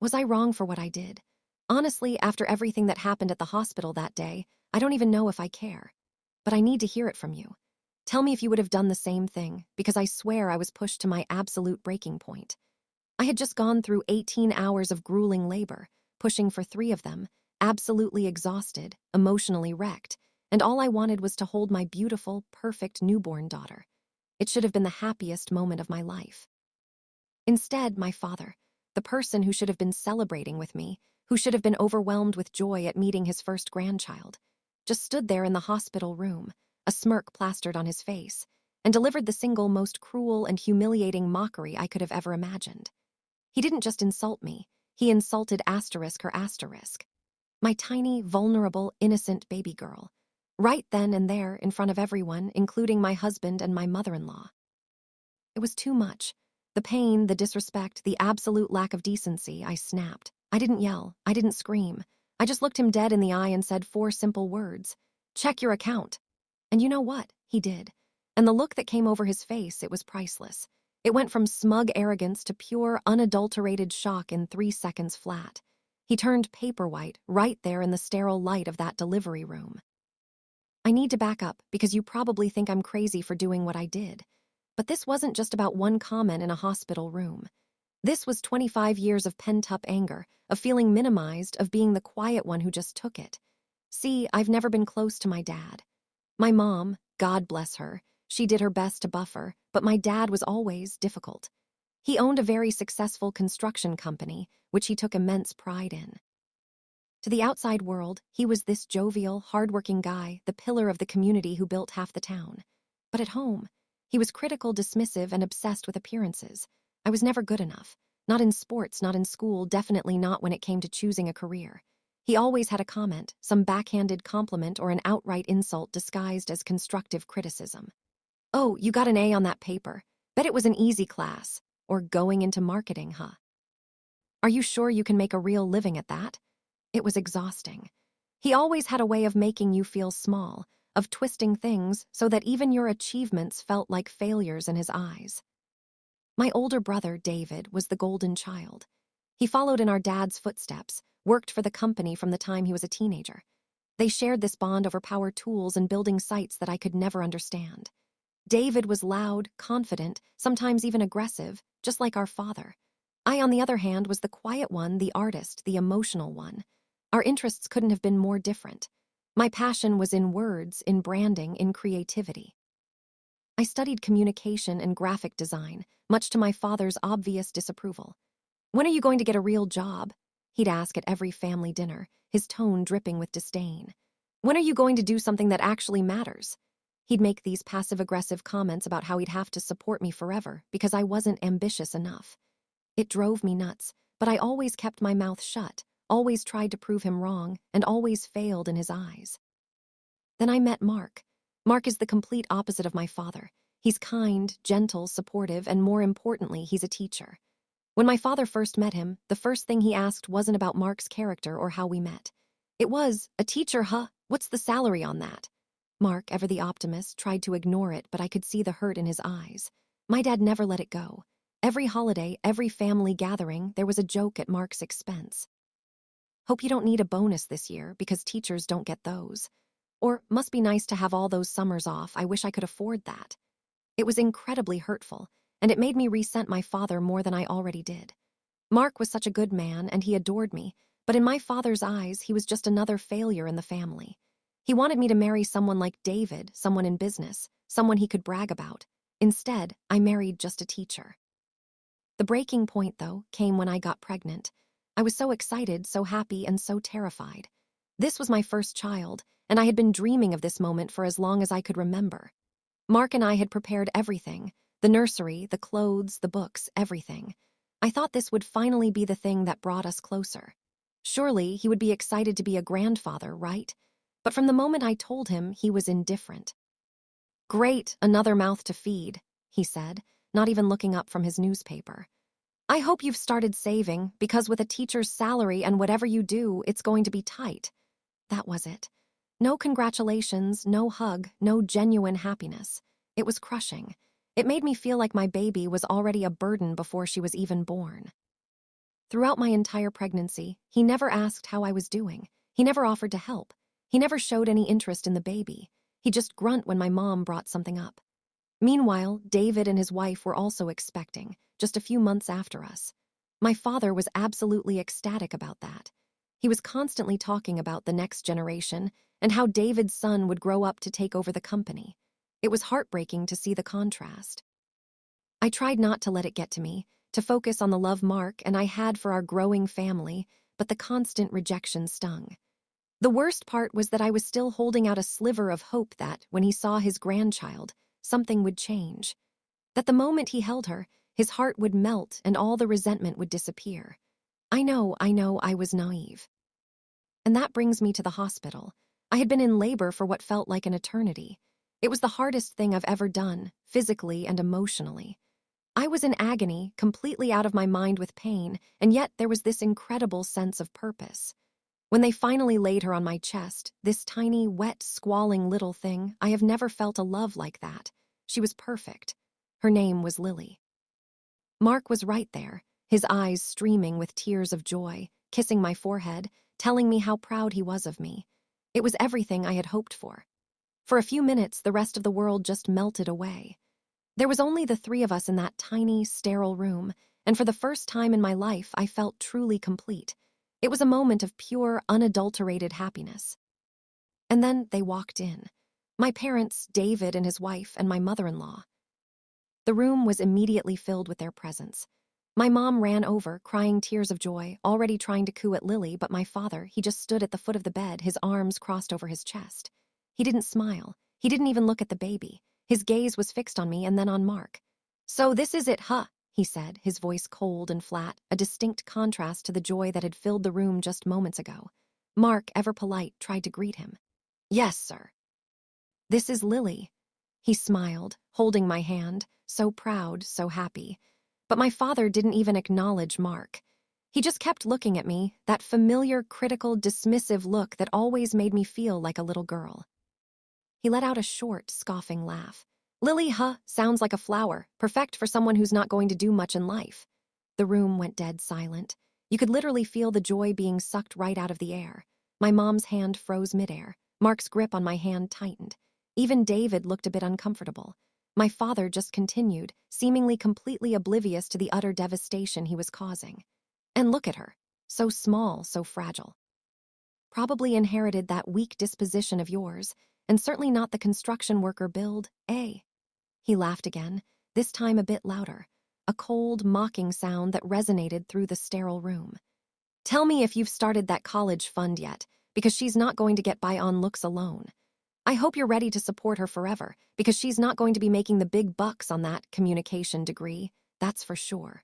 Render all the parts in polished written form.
Was I wrong for what I did? Honestly, after everything that happened at the hospital that day, I don't even know if I care. But I need to hear it from you. Tell me if you would have done the same thing, because I swear I was pushed to my absolute breaking point. I had just gone through 18 hours of grueling labor, pushing for 3 of them, absolutely exhausted, emotionally wrecked, and all I wanted was to hold my beautiful, perfect newborn daughter. It should have been the happiest moment of my life. Instead, my father, the person who should have been celebrating with me, who should have been overwhelmed with joy at meeting his first grandchild, just stood there in the hospital room, a smirk plastered on his face, and delivered the single most cruel and humiliating mockery I could have ever imagined. He didn't just insult me, he insulted asterisk her asterisk. My tiny, vulnerable, innocent baby girl. Right then and there, in front of everyone, including my husband and my mother-in-law. It was too much. The pain, the disrespect, the absolute lack of decency, I snapped. I didn't yell. I didn't scream. I just looked him dead in the eye and said 4 simple words. Check your account. And you know what? He did. And the look that came over his face, it was priceless. It went from smug arrogance to pure, unadulterated shock in 3 seconds flat. He turned paper white right there in the sterile light of that delivery room. I need to back up because you probably think I'm crazy for doing what I did. But this wasn't just about one comment in a hospital room. This was 25 years of pent-up anger, of feeling minimized, of being the quiet one who just took it. See, I've never been close to my dad. My mom, God bless her, she did her best to buffer, but my dad was always difficult. He owned a very successful construction company, which he took immense pride in. To the outside world, he was this jovial, hardworking guy, the pillar of the community who built half the town. But at home, he was critical, dismissive, and obsessed with appearances. I was never good enough. Not in sports, not in school, definitely not when it came to choosing a career. He always had a comment, some backhanded compliment or an outright insult disguised as constructive criticism. Oh, you got an A on that paper. Bet it was an easy class. Or going into marketing, huh? Are you sure you can make a real living at that? It was exhausting. He always had a way of making you feel small, of twisting things so that even your achievements felt like failures in his eyes. My older brother, David, was the golden child. He followed in our dad's footsteps, worked for the company from the time he was a teenager. They shared this bond over power tools and building sites that I could never understand. David was loud, confident, sometimes even aggressive, just like our father. I, on the other hand, was the quiet one, the artist, the emotional one. Our interests couldn't have been more different. My passion was in words, in branding, in creativity. I studied communication and graphic design, much to my father's obvious disapproval. When are you going to get a real job? He'd ask at every family dinner, his tone dripping with disdain. When are you going to do something that actually matters? He'd make these passive-aggressive comments about how he'd have to support me forever because I wasn't ambitious enough. It drove me nuts, but I always kept my mouth shut, always tried to prove him wrong, and always failed in his eyes. Then I met Mark. Mark is the complete opposite of my father. He's kind, gentle, supportive, and more importantly, he's a teacher. When my father first met him, the first thing he asked wasn't about Mark's character or how we met. It was, a teacher, huh? What's the salary on that? Mark, ever the optimist, tried to ignore it, but I could see the hurt in his eyes. My dad never let it go. Every holiday, every family gathering, there was a joke at Mark's expense. Hope you don't need a bonus this year because teachers don't get those. Or, must be nice to have all those summers off, I wish I could afford that. It was incredibly hurtful, and it made me resent my father more than I already did. Mark was such a good man, and he adored me, but in my father's eyes, he was just another failure in the family. He wanted me to marry someone like David, someone in business, someone he could brag about. Instead, I married just a teacher. The breaking point, though, came when I got pregnant. I was so excited, so happy, and so terrified. This was my first child, and I had been dreaming of this moment for as long as I could remember. Mark and I had prepared everything, the nursery, the clothes, the books, everything. I thought this would finally be the thing that brought us closer. Surely he would be excited to be a grandfather, right? But from the moment I told him, he was indifferent. Great, another mouth to feed, he said, not even looking up from his newspaper. I hope you've started saving, because with a teacher's salary and whatever you do, it's going to be tight. That was it. No congratulations, no hug, no genuine happiness. It was crushing. It made me feel like my baby was already a burden before she was even born. Throughout my entire pregnancy, he never asked how I was doing. He never offered to help. He never showed any interest in the baby. He'd just grunt when my mom brought something up. Meanwhile, David and his wife were also expecting, just a few months after us. My father was absolutely ecstatic about that. He was constantly talking about the next generation and how David's son would grow up to take over the company. It was heartbreaking to see the contrast. I tried not to let it get to me, to focus on the love Mark and I had for our growing family, but the constant rejection stung. The worst part was that I was still holding out a sliver of hope that, when he saw his grandchild, something would change. That the moment he held her, his heart would melt and all the resentment would disappear. I know, I was naive. And that brings me to the hospital. I had been in labor for what felt like an eternity. It was the hardest thing I've ever done, physically and emotionally. I was in agony, completely out of my mind with pain, and yet there was this incredible sense of purpose. When they finally laid her on my chest, this tiny, wet, squalling little thing, I have never felt a love like that. She was perfect. Her name was Lily. Mark was right there, his eyes streaming with tears of joy, kissing my forehead, telling me how proud he was of me. It was everything I had hoped for. For a few minutes, the rest of the world just melted away. There was only the three of us in that tiny, sterile room, and for the first time in my life, I felt truly complete. It was a moment of pure, unadulterated happiness. And then they walked in. My parents, David and his wife, and my mother-in-law. The room was immediately filled with their presence. My mom ran over, crying tears of joy, already trying to coo at Lily, but my father, he just stood at the foot of the bed, his arms crossed over his chest. He didn't smile. He didn't even look at the baby. His gaze was fixed on me and then on Mark. "So this is it, huh?" he said, his voice cold and flat, a distinct contrast to the joy that had filled the room just moments ago. Mark, ever polite, tried to greet him. "Yes, sir." "This is Lily." He smiled, holding my hand, so proud, so happy. But my father didn't even acknowledge Mark. He just kept looking at me, that familiar, critical, dismissive look that always made me feel like a little girl. He let out a short, scoffing laugh. "Lily, huh? Sounds like a flower, perfect for someone who's not going to do much in life." The room went dead silent. You could literally feel the joy being sucked right out of the air. My mom's hand froze midair. Mark's grip on my hand tightened. Even David looked a bit uncomfortable. My father just continued, seemingly completely oblivious to the utter devastation he was causing. "And look at her. So small, so fragile. Probably inherited that weak disposition of yours, and certainly not the construction worker build, eh?" He laughed again, this time a bit louder, a cold, mocking sound that resonated through the sterile room. "Tell me if you've started that college fund yet, because she's not going to get by on looks alone. I hope you're ready to support her forever, because she's not going to be making the big bucks on that communication degree, that's for sure."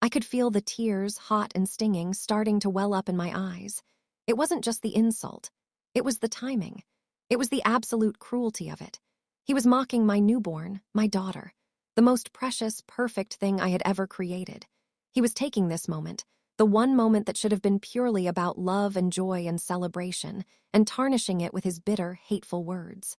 I could feel the tears, hot and stinging, starting to well up in my eyes. It wasn't just the insult. It was the timing. It was the absolute cruelty of it. He was mocking my newborn, my daughter, the most precious, perfect thing I had ever created. He was taking this moment, the one moment that should have been purely about love and joy and celebration, and tarnishing it with his bitter, hateful words.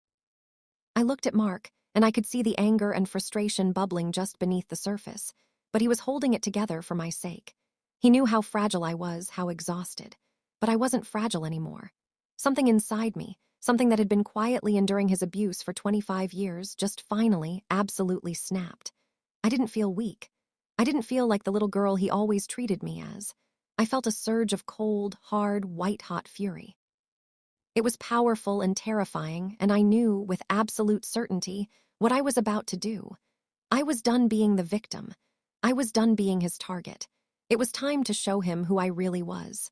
I looked at Mark, and I could see the anger and frustration bubbling just beneath the surface, but he was holding it together for my sake. He knew how fragile I was, how exhausted. But I wasn't fragile anymore. Something inside me, something that had been quietly enduring his abuse for 25 years, just finally, absolutely snapped. I didn't feel weak. I didn't feel like the little girl he always treated me as. I felt a surge of cold, hard, white-hot fury. It was powerful and terrifying, and I knew, with absolute certainty, what I was about to do. I was done being the victim. I was done being his target. It was time to show him who I really was.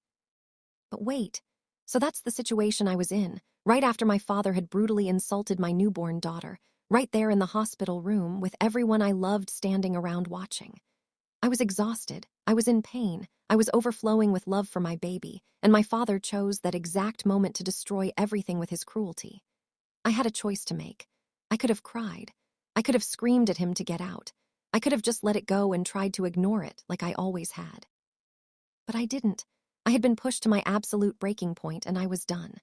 But wait, so that's the situation I was in, right after my father had brutally insulted my newborn daughter, right there in the hospital room with everyone I loved standing around watching. I was exhausted, I was in pain, I was overflowing with love for my baby, and my father chose that exact moment to destroy everything with his cruelty. I had a choice to make. I could have cried. I could have screamed at him to get out. I could have just let it go and tried to ignore it like I always had. But I didn't. I had been pushed to my absolute breaking point, and I was done.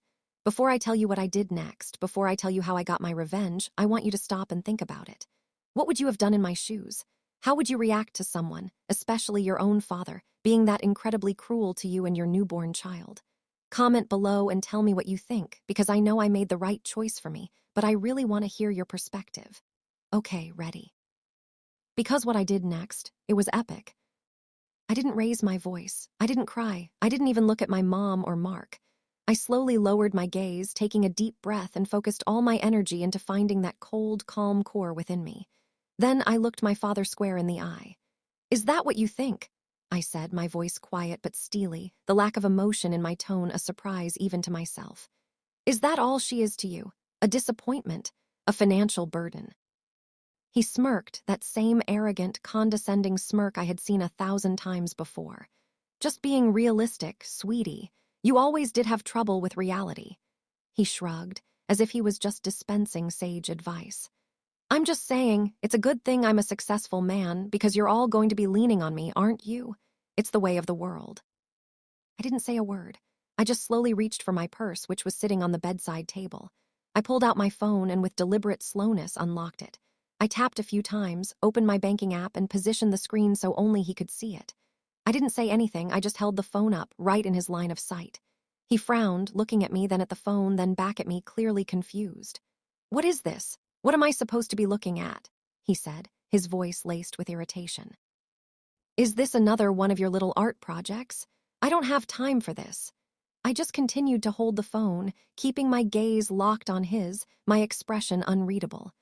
Before I tell you what I did next, before I tell you how I got my revenge, I want you to stop and think about it. What would you have done in my shoes? How would you react to someone, especially your own father, being that incredibly cruel to you and your newborn child? Comment below and tell me what you think, because I know I made the right choice for me, but I really want to hear your perspective. Okay, ready. Because what I did next, it was epic. I didn't raise my voice. I didn't cry. I didn't even look at my mom or Mark. I slowly lowered my gaze, taking a deep breath, and focused all my energy into finding that cold, calm core within me. Then I looked my father square in the eye. "Is that what you think?" I said, my voice quiet but steely, the lack of emotion in my tone a surprise even to myself. "Is that all she is to you? A disappointment? A financial burden?" He smirked, that same arrogant, condescending smirk I had seen 1,000 times before. "Just being realistic, sweetie. You always did have trouble with reality." He shrugged, as if he was just dispensing sage advice. "I'm just saying, it's a good thing I'm a successful man, because you're all going to be leaning on me, aren't you? It's the way of the world." I didn't say a word. I just slowly reached for my purse, which was sitting on the bedside table. I pulled out my phone and with deliberate slowness unlocked it. I tapped a few times, opened my banking app, and positioned the screen so only he could see it. I didn't say anything, I just held the phone up, right in his line of sight. He frowned, looking at me, then at the phone, then back at me, clearly confused. "What is this? What am I supposed to be looking at?" he said, his voice laced with irritation. "Is this another one of your little art projects? I don't have time for this." I just continued to hold the phone, keeping my gaze locked on his, my expression unreadable.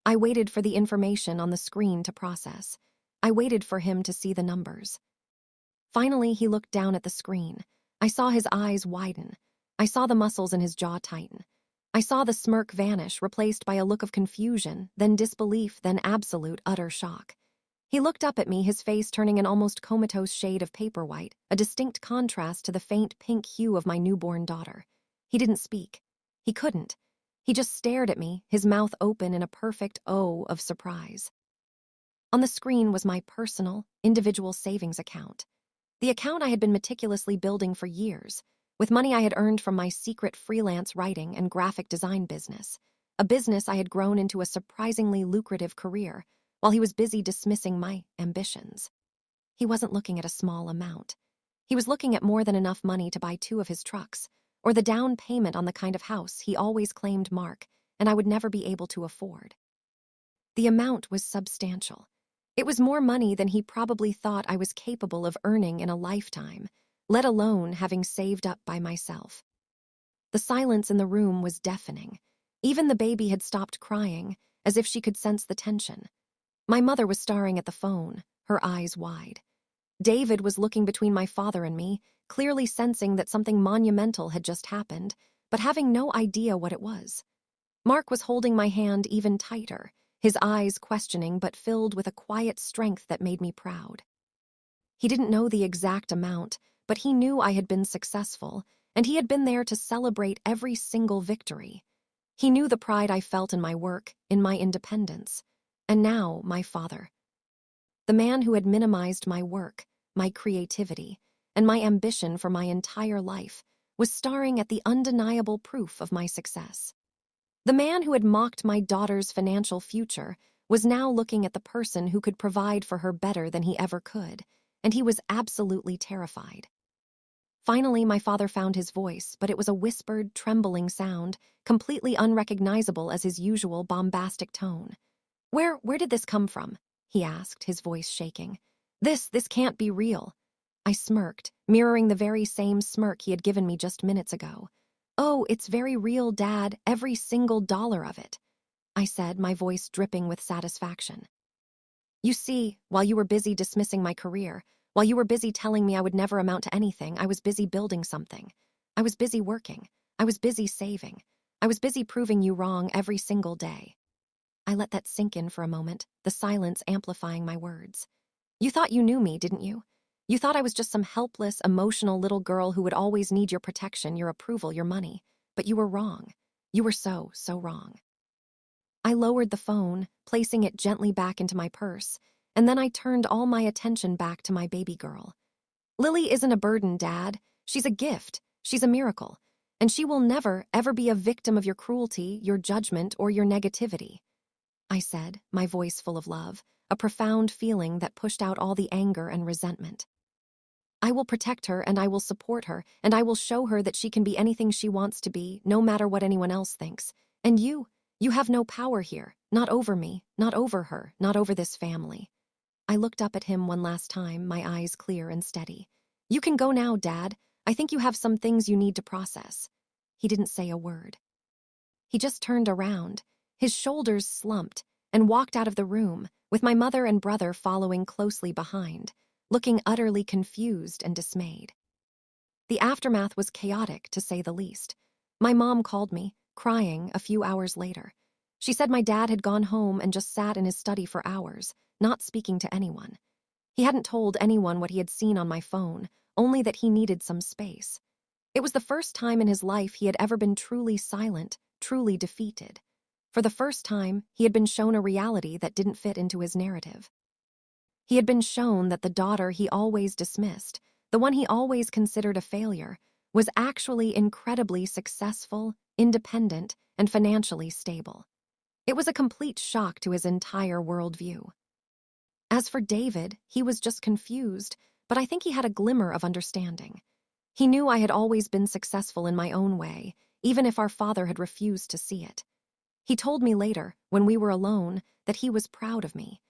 I waited for the information on the screen to process. I waited for him to see the numbers. Finally, he looked down at the screen. I saw his eyes widen. I saw the muscles in his jaw tighten. I saw the smirk vanish, replaced by a look of confusion, then disbelief, then absolute, utter shock. He looked up at me, his face turning an almost comatose shade of paper white, a distinct contrast to the faint pink hue of my newborn daughter. He didn't speak. He couldn't. He just stared at me, his mouth open in a perfect O of surprise. On the screen was my personal, individual savings account. The account I had been meticulously building for years, with money I had earned from my secret freelance writing and graphic design business, a business I had grown into a surprisingly lucrative career, while he was busy dismissing my ambitions. He wasn't looking at a small amount. He was looking at more than enough money to buy 2 of his trucks, or the down payment on the kind of house he always claimed Mark and I would never be able to afford. The amount was substantial. It was more money than he probably thought I was capable of earning in a lifetime, let alone having saved up by myself. The silence in the room was deafening. Even the baby had stopped crying, as if she could sense the tension. My mother was staring at the phone, her eyes wide. David was looking between my father and me, clearly sensing that something monumental had just happened, but having no idea what it was. Mark was holding my hand even tighter, his eyes questioning but filled with a quiet strength that made me proud. He didn't know the exact amount, but he knew I had been successful, and he had been there to celebrate every single victory. He knew the pride I felt in my work, in my independence. And now, my father. The man who had minimized my work, my creativity, and my ambition for my entire life, was staring at the undeniable proof of my success. The man who had mocked my daughter's financial future was now looking at the person who could provide for her better than he ever could, and he was absolutely terrified. Finally, my father found his voice, but it was a whispered, trembling sound, completely unrecognizable as his usual bombastic tone. Where did this come from?" he asked, his voice shaking. This can't be real." I smirked, mirroring the very same smirk he had given me just minutes ago. "Oh, it's very real, Dad, every single dollar of it," I said, my voice dripping with satisfaction. "You see, while you were busy dismissing my career, while you were busy telling me I would never amount to anything, I was busy building something. I was busy working. I was busy saving. I was busy proving you wrong every single day." I let that sink in for a moment, the silence amplifying my words. "You thought you knew me, didn't you? You thought I was just some helpless, emotional little girl who would always need your protection, your approval, your money. But you were wrong. You were so, so wrong." I lowered the phone, placing it gently back into my purse, and then I turned all my attention back to my baby girl. "Lily isn't a burden, Dad. She's a gift. She's a miracle. And she will never, ever be a victim of your cruelty, your judgment, or your negativity," I said, my voice full of love, a profound feeling that pushed out all the anger and resentment. I will protect her and I will support her and I will show her that she can be anything she wants to be, no matter what anyone else thinks. And you have no power here, not over me, not over her, not over this family. I looked up at him one last time, my eyes clear and steady. You can go now, Dad. I think you have some things you need to process. He didn't say a word. He just turned around, his shoulders slumped, and walked out of the room, with my mother and brother following closely behind, looking utterly confused and dismayed. The aftermath was chaotic, to say the least. My mom called me, crying, a few hours later. She said my dad had gone home and just sat in his study for hours, not speaking to anyone. He hadn't told anyone what he had seen on my phone, only that he needed some space. It was the first time in his life he had ever been truly silent, truly defeated. For the first time, he had been shown a reality that didn't fit into his narrative. He had been shown that the daughter he always dismissed, the one he always considered a failure, was actually incredibly successful, independent, and financially stable. It was a complete shock to his entire worldview. As for David, he was just confused, but I think he had a glimmer of understanding. He knew I had always been successful in my own way, even if our father had refused to see it. He told me later, when we were alone, that he was proud of me.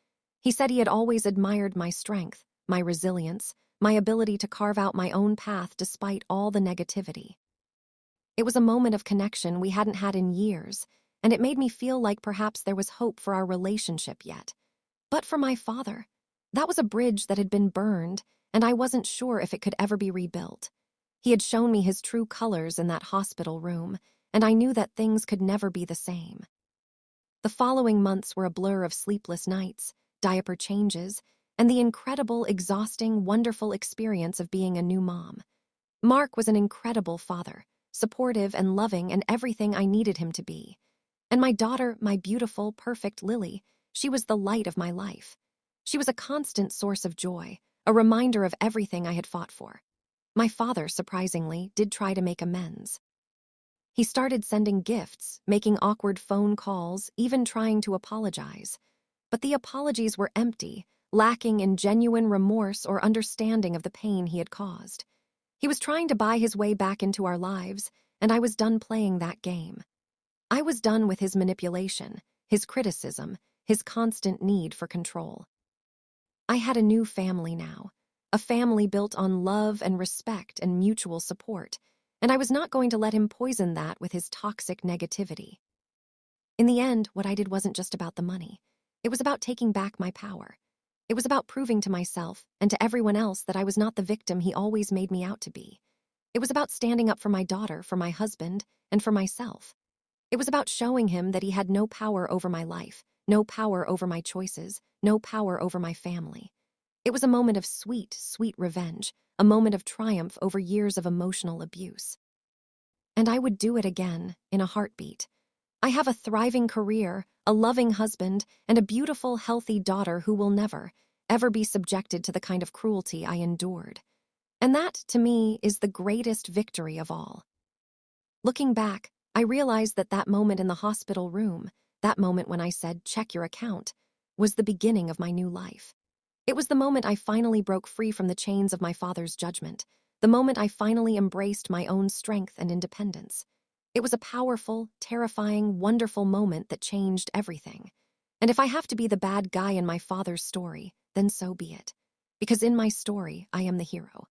He said he had always admired my strength, my resilience, my ability to carve out my own path despite all the negativity. It was a moment of connection we hadn't had in years, and it made me feel like perhaps there was hope for our relationship yet. But for my father, that was a bridge that had been burned, and I wasn't sure if it could ever be rebuilt. He had shown me his true colors in that hospital room, and I knew that things could never be the same. The following months were a blur of sleepless nights, diaper changes, and the incredible, exhausting, wonderful experience of being a new mom. Mark was an incredible father, supportive and loving and everything I needed him to be. And my daughter, my beautiful, perfect Lily, she was the light of my life. She was a constant source of joy, a reminder of everything I had fought for. My father, surprisingly, did try to make amends. He started sending gifts, making awkward phone calls, even trying to apologize. But the apologies were empty, lacking in genuine remorse or understanding of the pain he had caused. He was trying to buy his way back into our lives, and I was done playing that game. I was done with his manipulation, his criticism, his constant need for control. I had a new family now, a family built on love and respect and mutual support, and I was not going to let him poison that with his toxic negativity. In the end, what I did wasn't just about the money. It was about taking back my power. It was about proving to myself and to everyone else that I was not the victim he always made me out to be. It was about standing up for my daughter, for my husband, and for myself. It was about showing him that he had no power over my life, no power over my choices, no power over my family. It was a moment of sweet, sweet revenge, a moment of triumph over years of emotional abuse. And I would do it again, in a heartbeat. I have a thriving career, a loving husband, and a beautiful, healthy daughter who will never, ever be subjected to the kind of cruelty I endured. And that, to me, is the greatest victory of all. Looking back, I realized that that moment in the hospital room, that moment when I said, "Check your account," was the beginning of my new life. It was the moment I finally broke free from the chains of my father's judgment, the moment I finally embraced my own strength and independence. It was a powerful, terrifying, wonderful moment that changed everything. And if I have to be the bad guy in my father's story, then so be it. Because in my story, I am the hero.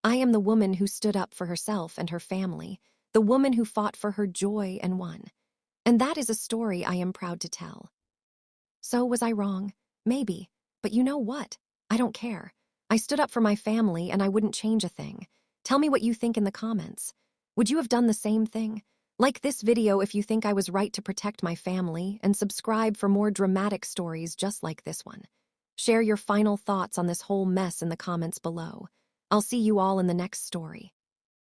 I am the woman who stood up for herself and her family, the woman who fought for her joy and won. And that is a story I am proud to tell. So was I wrong? Maybe. But you know what? I don't care. I stood up for my family and I wouldn't change a thing. Tell me what you think in the comments. Would you have done the same thing? Like this video if you think I was right to protect my family, and subscribe for more dramatic stories just like this one. Share your final thoughts on this whole mess in the comments below. I'll see you all in the next story.